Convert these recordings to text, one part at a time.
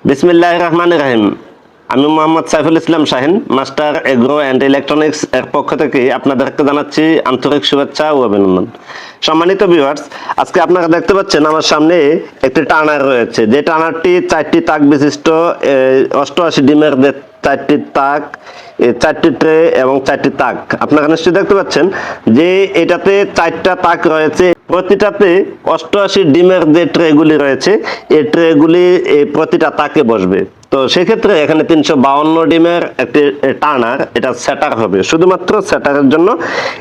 বিসমিল্লাহির রহমানির রহিম। আমি Mohammad Saiful Islam Shahin, master agro and electronics এর পক্ষ থেকে আপনাদেরকে জানাচ্ছি আন্তরিক শুভেচ্ছা ও অভিনন্দন। সম্মানিত ভিউয়ার্স, আজকে আপনারা দেখতে পাচ্ছেন আমার সামনে একটি টার্নার রয়েছে, যে টার্নারটি 4টি তাক বিশিষ্ট 88 ডিমের যে 4টি তাক, 4টি ট্রে এবং 4টি তাক আপনারা নিশ্চয়ই দেখতে পাচ্ছেন যে এটাতে 4টা তাক রয়েছে। প্রতিটাতে 88 ডিমের যে ট্রেগুলি রয়েছে, এই ট্রেগুলি প্রতিটা তাকে বসবে। তো সেক্ষেত্রে এখানে 352 ডিমের একটি টার্নার, এটা সেটার হবে, শুধুমাত্র সেটারের জন্য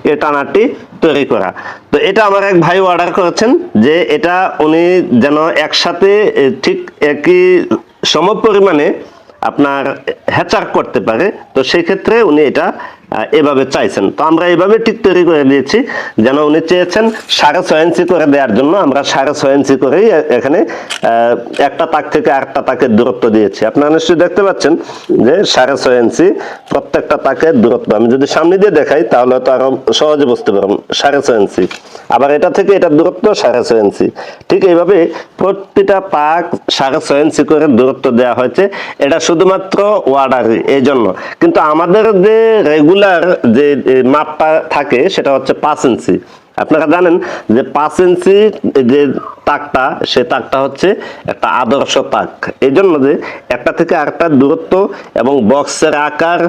এই টার্নারটি তৈরি করা। তো এটা আমার এক ভাই অর্ডার করেছেন যে এটা উনি যেন একসাথে ঠিক একই সম পরিমাণে আপনার হ্যাচার করতে পারে। তো সেই ক্ষেত্রে উনি এটা এভাবে চাইছেন। তো আমরা এভাবে ঠিক তৈরি করে দিয়েছি, যেন উনি চেয়েছেন 6.5 ইঞ্চি করে দেওয়ার জন্য আমরা 6.5 ইঞ্চি করেই এখানে একটা তাক থেকে আরেকটা তাকের দূরত্ব দিয়েছি। আপনারা নিশ্চয়ই দেখতে পাচ্ছেন যে 6.5 ইঞ্চি প্রত্যেকটা তাকের দূরত্ব। আমি যদি সামনে দিয়ে দেখাই তাহলে তো আরো সহজে বুঝতে পারবেন। 6.5 ইঞ্চি, আবার এটা থেকে এটার দূরত্ব 6.5 ইঞ্চি। ঠিক এইভাবে প্রতিটা তাক 6.5 ইঞ্চি করে দূরত্ব দেওয়া হয়েছে। এটা শুধুমাত্র অর্ডারই, এই জন্য। কিন্তু আমাদের যে রেগুলার যে মাপটা থাকে সেটা হচ্ছে 5 ইঞ্চি। আপনারা জানেন যে 5 ইঞ্চি যে তাকটা, সে তাকটা হচ্ছে একটা আদর্শ তাক। এই জন্য যে একটা থেকে আরেকটা দূরত্ব এবং বক্সের আকার,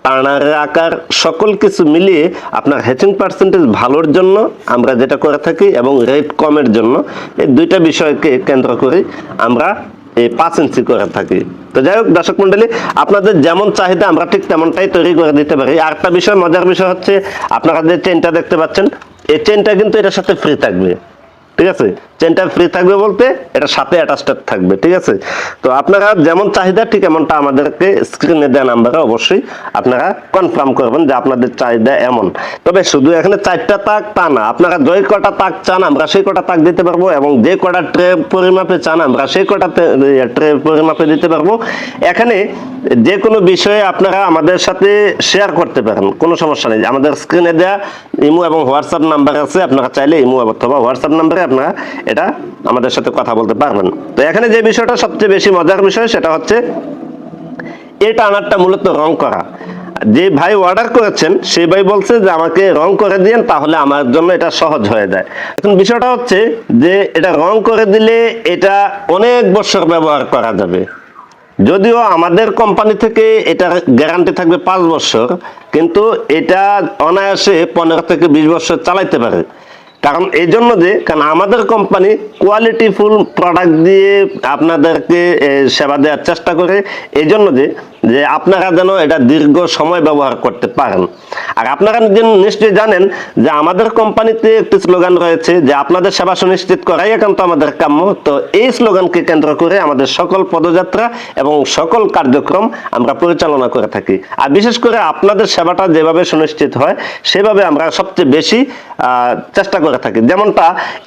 টার্নারের আকার, সকল কিছু মিলিয়ে আপনার হ্যাচিং পার্সেন্টেজ ভালোর জন্য আমরা যেটা করে থাকি এবং রেট কমের জন্য, এই দুইটা বিষয়কে কেন্দ্র করে আমরা এই 5 ইঞ্চি করে থাকি। তো যাই হোক দর্শক মন্ডলী, আপনাদের যেমন চাহিদা আমরা ঠিক তেমনটাই তৈরি করে দিতে পারি। আরেকটা বিষয়, মজার বিষয় হচ্ছে আপনারা যে চেনটা দেখতে পাচ্ছেন, এই চেনটা কিন্তু এটার সাথে ফ্রি থাকবে। ঠিক আছে, চেনটা ফ্রি থাকবে বলতে এটার সাথে অ্যাটাচড থাকবে। ঠিক আছে, তো আপনারা যেমন চাহিদা ঠিক এমনটা আমাদেরকে স্ক্রিনে দেওয়া নাম্বারে অবশ্যই আপনারা কনফার্ম করবেন যে আপনাদের চাহিদা এমন। তবে শুধু এখানে 4টা তাক তা না, আপনারা যে কটা তাক চান আমরা সেই কটা তাক দিতে পারবো, এবং যে কটা ট্রে পরিমাপে চান আমরা সেই কটা ট্রে পরিমাপে দিতে পারবো। এখানে যে কোনো বিষয়ে আপনারা আমাদের সাথে শেয়ার করতে পারেন, কোনো সমস্যা নেই। আমাদের স্ক্রিনে দেওয়া ইমো এবং হোয়াটসঅ্যাপ নাম্বার আছে, আপনারা চাইলে ইমো অথবা হোয়াটসঅ্যাপ নাম্বারে আপনারা এটা আমাদের সাথে কথা বলতে পারবেন। তো এখানে যে বিষয়টা সবচেয়ে বেশি মজার বিষয় সেটা হচ্ছে এই টার্নারটা মূলত রং করা। যে ভাই অর্ডার করেছেন সেই ভাই বলছে যে আমাকে রং করে দিন, তাহলে আমার জন্য এটা সহজ হয়ে যায়। এখন বিষয়টা হচ্ছে যে এটা রং করে দিলে এটা অনেক বছর ব্যবহার করা যাবে। যদিও আমাদের কোম্পানি থেকে এটার গ্যারান্টি থাকবে 5 বছর, কিন্তু এটা অনায়াসে 15 থেকে 20 বছর চালাইতে পারে। কারণ এই জন্য যে, কারণ আমাদের কোম্পানি কোয়ালিটিফুল প্রোডাক্ট দিয়ে আপনাদেরকে সেবা দেওয়ার চেষ্টা করে। এই জন্য যে যে আপনারা যেন এটা দীর্ঘ সময় ব্যবহার করতে পারেন। আর আপনারা নিশ্চয়ই জানেন যে আমাদের কোম্পানিতে একটি স্লোগান রয়েছে যে আপনাদের সেবা সুনিশ্চিত করাই একান্ত আমাদের কাম্য। তো এই স্লোগানকে কেন্দ্র করে আমাদের সকল পদযাত্রা এবং সকল কার্যক্রম আমরা পরিচালনা করে থাকি। আর বিশেষ করে আপনাদের সেবাটা যেভাবে সুনিশ্চিত হয় সেভাবে আমরা সবচেয়ে বেশি চেষ্টা করে থাকি। যেমনটা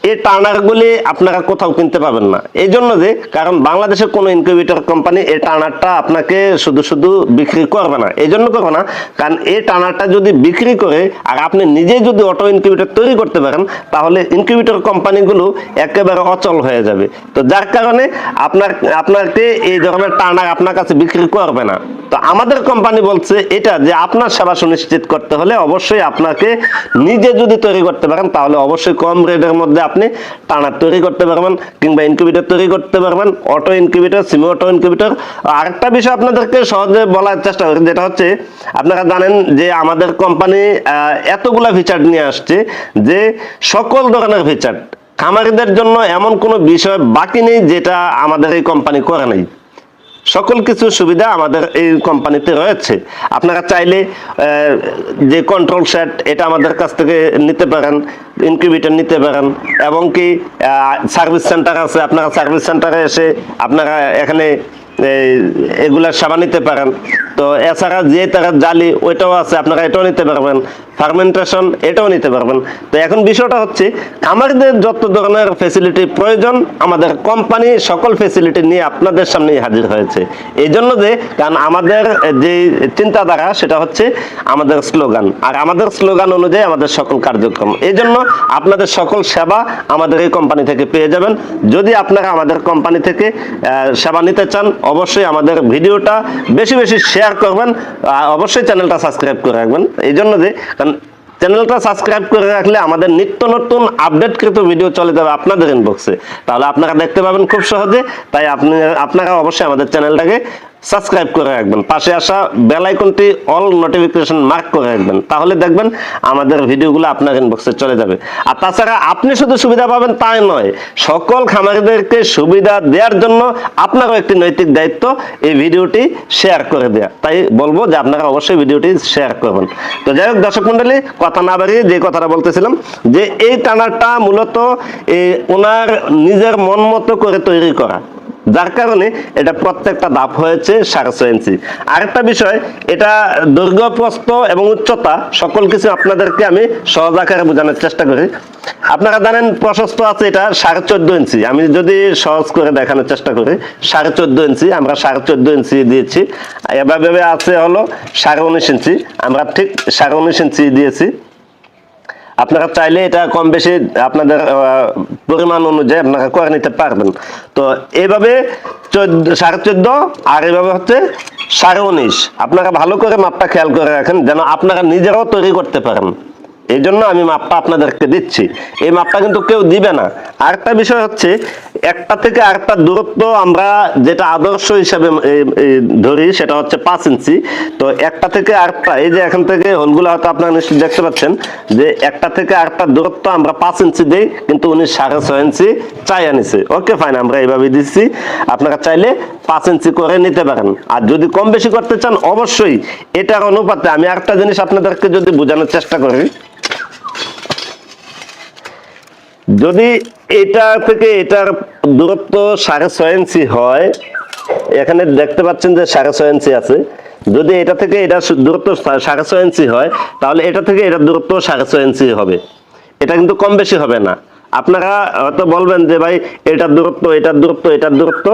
এই টার্নারগুলি আপনারা কোথাও কিনতে পাবেন না, এই জন্য যে কারণ বাংলাদেশের কোনো ইনকিউবেটর কোম্পানি এই টার্নারটা আপনাকে শুধু শুধু বিক্রি করবে না। এই জন্য করবে না কারণ এই টার্নারটা যদি বিক্রি করে আর আপনি নিজে যদি অটো ইনকিউবেটর তৈরি করতে পারেন, তাহলে ইনকিউবেটর কোম্পানিগুলো একেবারে অচল হয়ে যাবে। তো যার কারণে আপনাকে এই ধরনের টার্নার আপনার কাছে বিক্রি করবে না। তো আমাদের কোম্পানি বলছে এটা যে আপনার সেবা সুনিশ্চিত করতে হলে অবশ্যই আপনাকে নিজে যদি তৈরি করতে পারেন, তাহলে অবশ্যই কম রেটের মধ্যে আপনি টার্নার তৈরি করতে পারবেন কিংবা ইনকিউবেটর তৈরি করতে পারবেন, auto incubator, semi auto incubator. আরেকটা বিষয় আপনাদেরকে সহজে বলার চেষ্টা করি, যেটা হচ্ছে আপনারা জানেন যে আমাদের কোম্পানি এতগুলা ফিচার নিয়ে আসছে যে সকল ধরনের ফিচার খামারিদের জন্য এমন কোনো বিষয় বাকি নেই যেটা আমাদের এই কোম্পানি করে নাই। সকল কিছু সুবিধা আমাদের এই কোম্পানিতে রয়েছে। আপনারা চাইলে যে কন্ট্রোল সেট এটা আমাদের কাছ থেকে নিতে পারেন, ইনকিউবেটর নিতে পারেন, এবং কি সার্ভিস সেন্টার আছে, আপনারা সার্ভিস সেন্টারে এসে আপনারা এখানে এগুলা সেবা নিতে পারেন। তো এছাড়া যে তারা জালি ওইটাও আছে, আপনারা এটাও নিতে পারবেন, ফার্মেন্টেশন এটাও নিতে পারবেন। তো এখন বিষয়টা হচ্ছে খামারিদের যত ধরনের ফেসিলিটি প্রয়োজন আমাদের কোম্পানি সকল ফেসিলিটি নিয়ে আপনাদের সামনে হাজির হয়েছে। এই জন্য যে কারণ আমাদের যে চিন্তাধারা সেটা হচ্ছে আমাদের স্লোগান, আর আমাদের স্লোগান অনুযায়ী আমাদের সকল কার্যক্রম। এই জন্য আপনাদের সকল সেবা আমাদের এই কোম্পানি থেকে পেয়ে যাবেন। যদি আপনারা আমাদের কোম্পানি থেকে সেবা নিতে চান অবশ্যই আমাদের ভিডিওটা বেশি বেশি শেয়ার করবেন, অবশ্যই চ্যানেলটা সাবস্ক্রাইব করে রাখবেন। এই জন্য যে কারণ চ্যানেলটা সাবস্ক্রাইব করে রাখলে আমাদের নিত্য নতুন আপডেটকৃত ভিডিও চলে যাবে আপনাদের ইনবক্সে, তাহলে আপনারা দেখতে পাবেন খুব সহজে। তাই আপনারা অবশ্যই আমাদের চ্যানেলটাকে সাবস্ক্রাইব করে রাখবেন, পাশে আসা বেল আইকনটি অল নোটিফিকেশন মার্ক করে রাখবেন, তাহলে দেখবেন আমাদের ভিডিওগুলো আপনার ইনবক্সে চলে যাবে। আর তাছাড়া আপনি শুধু সুবিধা পাবেন তাই নয়, সকল খামারিদেরকে সুবিধা দেওয়ার জন্য আপনারও একটি নৈতিক দায়িত্ব এই ভিডিওটি শেয়ার করে দেওয়া। তাই বলবো যে আপনারা অবশ্যই ভিডিওটি শেয়ার করবেন। তো যাই হোক দর্শক মন্ডলী, কথা না বাড়িয়ে যে কথাটা বলতেছিলাম যে এই টানারটা মূলত ওনার নিজের মন মতো করে তৈরি করা, যার কারণে এটা প্রত্যেকটা ধাপ হয়েছে 6.5 ইঞ্চি। আরেকটা বিষয়, এটা দৈর্ঘ্য, প্রস্থ এবং উচ্চতা সকল কিছু আপনাদেরকে আমি সহজ আকারে বোঝানোর চেষ্টা করি। আপনারা জানেন প্রশস্ত আছে এটা 14.5 ইঞ্চি, আমি যদি সহজ করে দেখানোর চেষ্টা করি 14.5 ইঞ্চি, আমরা 14.5 ইঞ্চি দিয়েছি। এভাবে আছে হলো 19.5 ইঞ্চি, আমরা ঠিক 19.5 ইঞ্চি দিয়েছি। আপনারা চাইলে এটা কম বেশি আপনাদের পরিমাণ অনুযায়ী আপনারা করে নিতে পারবেন। তো এইভাবে 14.5 আর এইভাবে হচ্ছে 19.5, আপনারা ভালো করে মাপটা খেয়াল করে রাখেন যেন আপনারা নিজেরাও তৈরি করতে পারেন। এই জন্য আমি মাপটা আপনাদেরকে দিচ্ছি, এই মাপটা কিন্তু কেউ দিবে না। আরেকটা বিষয় হচ্ছে একটা থেকে আরেকটা দূরত্ব আমরা যেটা আদর্শ হিসাবে ধরি সেটা হচ্ছে 5 ইঞ্চি। তো একটা থেকে আরেকটা, এই যে এখান থেকে হোলগুলো হয়তো আপনারা নিশ্চয়ই দেখতে পাচ্ছেন যে একটা থেকে আরেকটা দূরত্ব আমরা 5 ইঞ্চি দিই, কিন্তু উনি 6.5 ইঞ্চি চাইয়া নিছে। ওকে ফাইন, আমরা এইভাবে দিচ্ছি, আপনারা চাইলে 5 ইঞ্চি করে নিতে পারেন। আর যদি কম বেশি করতে চান অবশ্যই এটার অনুপাতে আমি আরেকটা জিনিস আপনাদেরকে যদি বোঝানোর চেষ্টা করি, যদি এটা থেকে এটার দূরত্ব 6.5 ইঞ্চি হয়, এখানে দেখতে পাচ্ছেন যে 6.5 ইঞ্চি আছে, যদি এটা থেকে এটা দূরত্ব 6.5 ইঞ্চি হয় তাহলে এটা থেকে এটার দূরত্ব 6.5 ইঞ্চি হবে, এটা কিন্তু কম বেশি হবে না। আপনারা হয়তো বলবেন যে ভাই এটার দূরত্ব এটার দূরত্ব এটার দূরত্ব,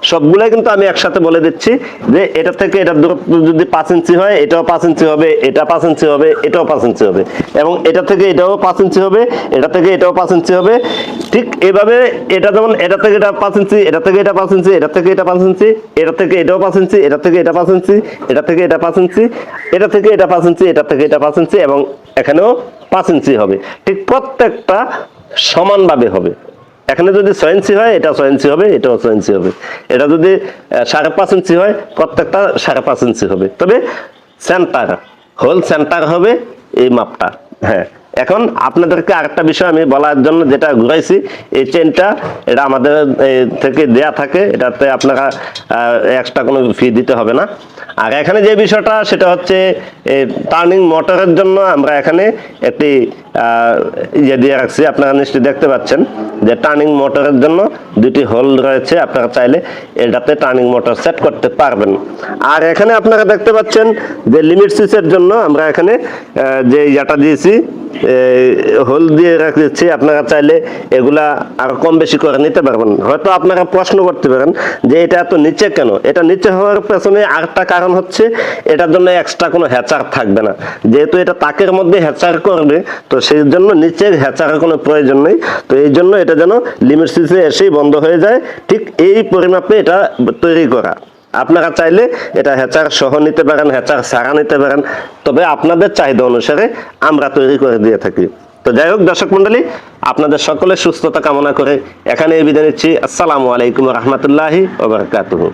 সবগুলাই কিন্তু আমি একসাথে বলে দিচ্ছি যে এটা থেকে এটার দূরত্ব যদি 5 ইঞ্চি হয় এটাও 5 ইঞ্চি হবে, এটা 5 ইঞ্চি হবে, এটাও 5 ইঞ্চি হবে, এবং এটা থেকে এটাও 5 ইঞ্চি হবে, এটা থেকে এটাও 5 ইঞ্চি হবে। ঠিক এভাবে এটা যেমন এটা থেকে এটা 5 ইঞ্চি, এটা থেকে এটা 5 ইঞ্চি, এটা থেকে এটা 5 ইঞ্চি, এটা থেকে এটাও 5 ইঞ্চি, এটা থেকে এটা 5 ইঞ্চি, এটা থেকে এটা 5 ইঞ্চি, এটা থেকে এটা 5 ইঞ্চি, এটা থেকে এটা 5 ইঞ্চি, এবং এখানেও 5 ইঞ্চি হবে। ঠিক প্রত্যেকটা সমানভাবে হবে। এখানে যদি 6 ইঞ্চি হয় এটা 6 ইঞ্চি হবে, এটাও 6 ইঞ্চি হবে। এটা যদি 5.5 ইঞ্চি হয় প্রত্যেকটা 5.5 ইঞ্চি হবে। তবে সেন্টার, হোল সেন্টার হবে এই মাপটা। হ্যাঁ, এখন আপনাদেরকে আরেকটা বিষয় আমি বলার জন্য যেটা ঘুরাইছি, এই চেনটা এটা আমাদের থেকে দেয়া থাকে, এটাতে আপনারা এক্সট্রা কোনো ফি দিতে হবে না। আর এখানে যে বিষয়টা সেটা হচ্ছে টার্নিং মোটরের জন্য আমরা এখানে একটি ইয়ে দিয়ে রাখছি, আপনারা নিশ্চয়ই দেখতে পাচ্ছেন যে টার্নিং মোটরের জন্য দুটি হোল রয়েছে, আপনারা চাইলে এটাতে টার্নিং মোটর সেট করতে পারবেন। আর এখানে আপনারা দেখতে পাচ্ছেন যে লিমিট সুইচের জন্য আমরা এখানে যে ইয়াটা দিয়েছি, হোল দিয়ে রাখছি, আপনারা চাইলে এগুলা আর কম বেশি করে নিতে পারবেন। হয়তো আপনারা প্রশ্ন করতে পারেন যে এটা এত নিচে কেন? এটা নিচে হওয়ার পেছনে আরেকটা কারণ হচ্ছে এটার জন্য এক্সট্রা কোনো হ্যাচার থাকবে না, যেহেতু এটা তাকের মধ্যে হ্যাচার করবে, তো সেই জন্য নিচে হ্যাচারের কোনো প্রয়োজন নেই। তো এই জন্য এটা যেন লিমিট সুইচে এসেই বন্ধ হয়ে যায়, ঠিক এই পরিমাপে এটা তৈরি করা। আপনারা চাইলে এটা হ্যাচার সহ নিতে পারেন, হ্যাচার ছাড়া নিতে পারেন, তবে আপনাদের চাহিদা অনুসারে আমরা তৈরি করে দিয়ে থাকি। তো যাই হোক দর্শক মন্ডলী, আপনাদের সকলের সুস্থতা কামনা করে এখানে বিদায় নিচ্ছি। আসসালামু আলাইকুম রহমতুল্লাহি ওয়া বারাকাতুহু।